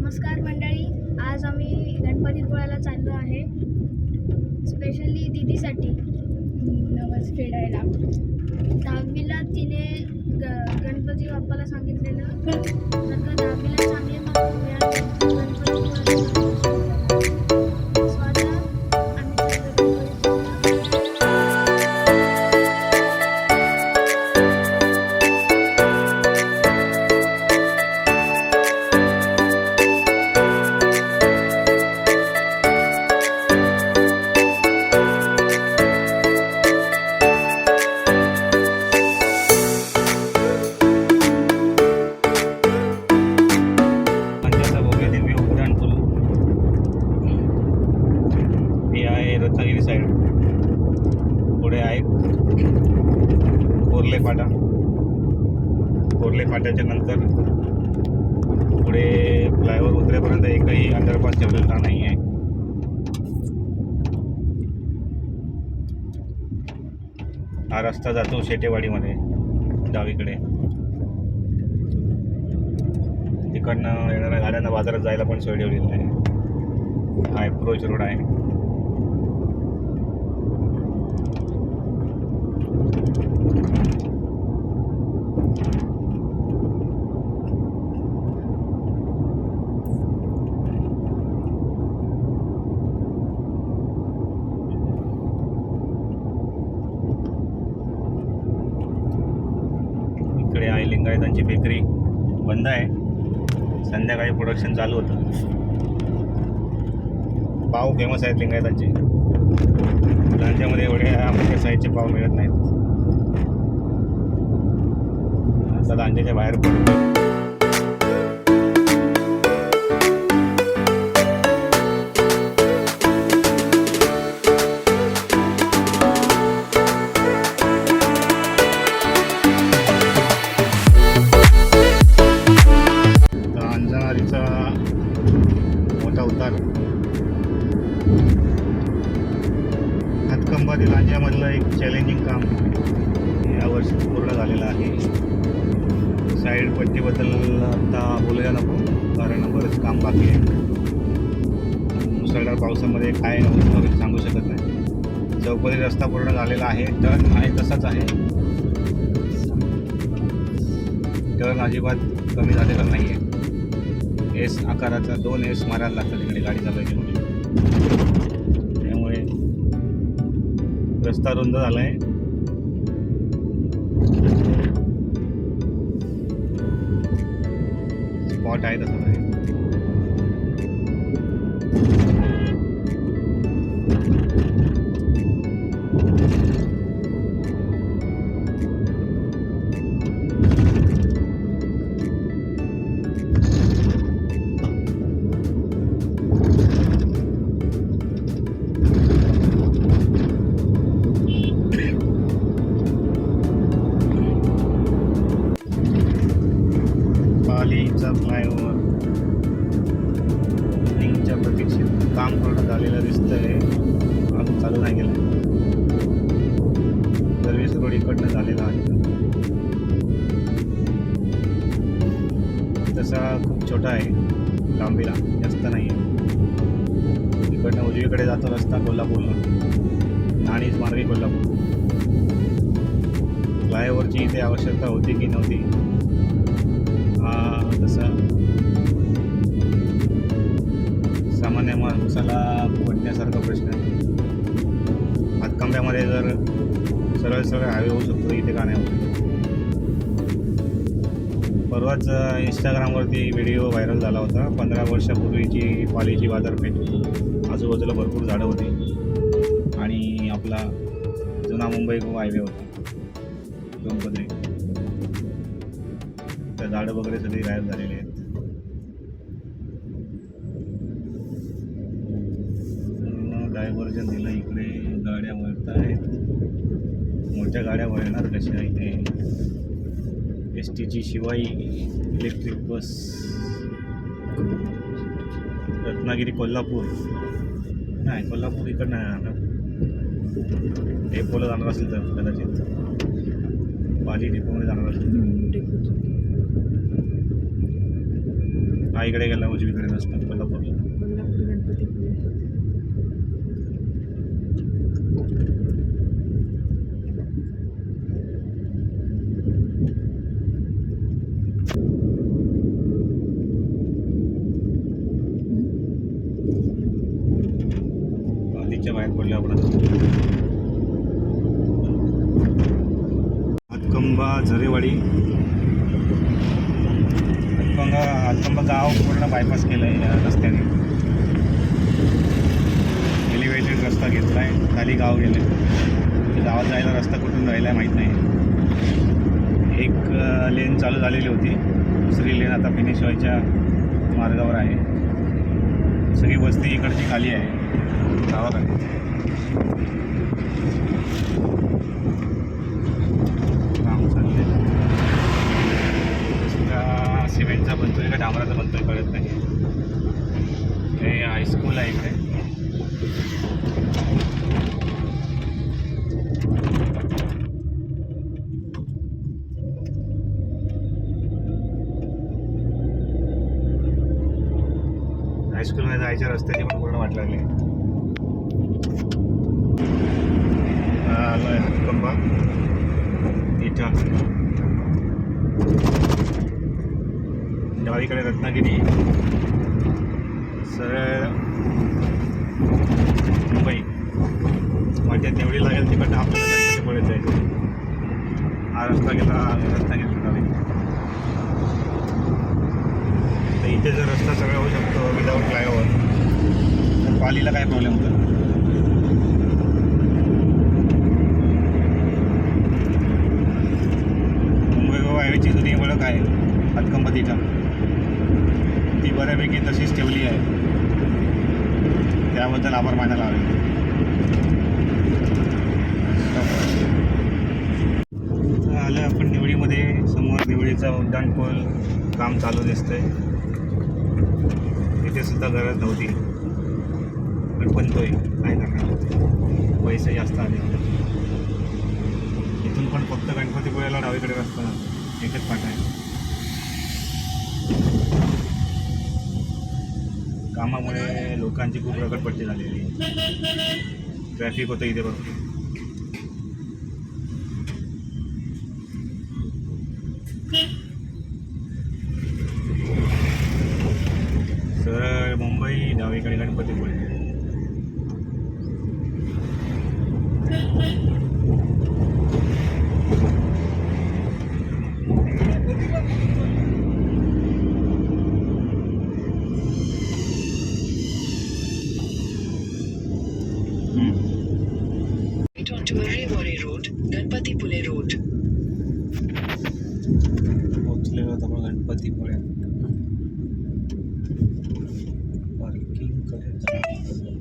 नमस्कार मंडळी, आज आम्ही गणपतीपुळ्याला चाललो आहे. स्पेशली दीदीसाठी नवस फेडायला. 10वीला तिने गणपती बाप्पाला सांगितलेलं जर का 10वीला चांगले मार्क मिळाले तर गणपतीपुळ्याला सो आता आम्ही चाललो गणपतीपुळ्याला. रत्नागिरी साईड पुढे आहे कोर्ले फाट्याच्या नंतर पुढे फ्लायओव्हर उतरेपर्यंत एकही अंडरपास ठेवलेला नाही आहे. हा रस्ता जातो शेटेवाडीमध्ये डावीकडे. तिकडनं येणाऱ्या गाड्यांना बाजारात जायला पण सोय ठेवलेली आहे. हा अप्रोच रोड आहे. इकडे आहे लिंगायतांची बेकरी, बंद आहे. संध्याकाळी प्रोडक्शन चालू होतं. पाव फेमस आहेत लिंगायतांचे. लांज्यामध्ये एवढे मोठ्या साईजचे पाव मिळत नाहीत. आता लांज्याच्या बाहेर पडतो. अंजनारीचा मोठा उतार. हातकंबातील लांज्यामधलं एक चॅलेंजिंग काम यावर्षी पूर्ण झालेलं आहे. साईड पट्टीबद्दल आता बोलूया नको, कारण बरंच काम बाकी आहे. मुसळधार पावसामध्ये काय होतं सांगू शकत नाही. चौपदरी रस्ता पूर्ण झालेला आहे. टर्न आहे तसाच आहे. टर्न अजिबात कमी झालेला नाही आहे. एस आकाराचा 2 एस मारायला लागतात तिकडे गाडी चालवायची म्हणजे. त्यामुळे रस्ता रुंद झाला आहे. स्पॉट आहे तसं आहे. पालीचा फ्लायओव्हर ओपनिंगच्या प्रतीक्षेत काम पूर्ण झालेलं दिसतंय. अजून चालू नाही गेलं. सर्व्हिस रोड इकडनं झालेला आहे. तसा खूप छोटा आहे, लांबीला जास्त नाही आहे. इकडनं उजवीकडे जातो रस्ता कोल्हापूरला, नाणीच मार्गे कोल्हापूर. फ्लायओव्हरची इथे आवश्यकता होती की नव्हती तसा सामान्य माणसाला पडण्यासारखा प्रश्न आहे. हातकंब्यामध्ये जर सरळ सरळ हायवे होऊ शकतो, इथे का नाही होत? परवाच इंस्टाग्रामवरती व्हिडिओ व्हायरल झाला होता. 15 वर्षापूर्वीची पालीची बाजारपेठ. आजूबाजूला भरपूर झाडं होती आणि आपला जुना मुंबई गोवा हायवे होता 2 पदरी. त्या झाडं वगैरे सगळी गायब झालेली आहेत. डायव्हर्जन दिलं. इकडे गाड्या वळत आहेत. मोठ्या गाड्या वळणार कशा इथे? एस टीची शिवाई इलेक्ट्रिक बस. रत्नागिरी कोल्हापूर नाही, कोल्हापूर इकडं नाही जाणार. डेपोला जाणार असेल तर कदाचित पाली डेपोमध्ये जाणार असेल. आईकडे गेला उजवीकडे रस्ता कोल्हापूरला. कोल्हापूर गणपतीपुळे. आधीच्या बाहेर पडले आपण. हातकंबा झरेवाडी. हातकंबा गाव पूर्ण बायपास केलं आहे या रस्त्याने. एलिव्हेटेड रस्ता घेतला आहे, खाली गाव गेले. गावात जायला रस्ता कुठून राहिला आहे माहीत नाही. एक लेन चालू झालेली होती, दुसरी लेन आता फिनिश व्हायच्या मार्गावर आहे. सगळी वस्ती इकडची खाली आहे गावाकडे. काम चाललंय. रस्ता सिमेंटचा बनतोय का डांबराचा बनतोय कळत नाही. हे हायस्कूल आहे इकडे. हायस्कूलमध्ये जायच्या रस्त्याची पण पूर्ण वाट लागली. आलोय हातकंबा इथं. डावीकडे रत्नागिरी, सरळ मुंबई. वाटेत निवडी लागेल तिकडनं आपल्याला गणपतीपुळेत जायचं. हा रस्ता गेला रत्नागिरी डावी. तर इथे जर रस्ता सगळा होऊ शकतो विदाऊट फ्लायओव्हर, तर पालीला काय प्रॉब्लेम होतो. मुंबई गोवा हायवेची जुनी ओळख आहे हातकंबा तिथं, ती बऱ्यापैकी तशीच ठेवली आहे. त्याबद्दल आभार मानायला हवे. आलं आपण निवडीमध्ये. समोर निवडीचा उड्डाणपूल काम चालू दिसतंय. तिथे सुद्धा गरज नव्हती पण बनतोय. काय करणार, पैसे जास्त आले. इथून पण फक्त गणपतीपुळ्याला डावीकडे रस्ता एकच पाट आहे. कामामुळे लोकांची खूप रगडपट्टी झालेली. ट्रॅफिक होतं इथे बघ. सरळ मुंबई, डावीकडे Ganpatipule. onto Arevore Road, Ganpatipule Road. पोचलेलो आता आपण गणपतीपुळे. पार्किंग करायचं.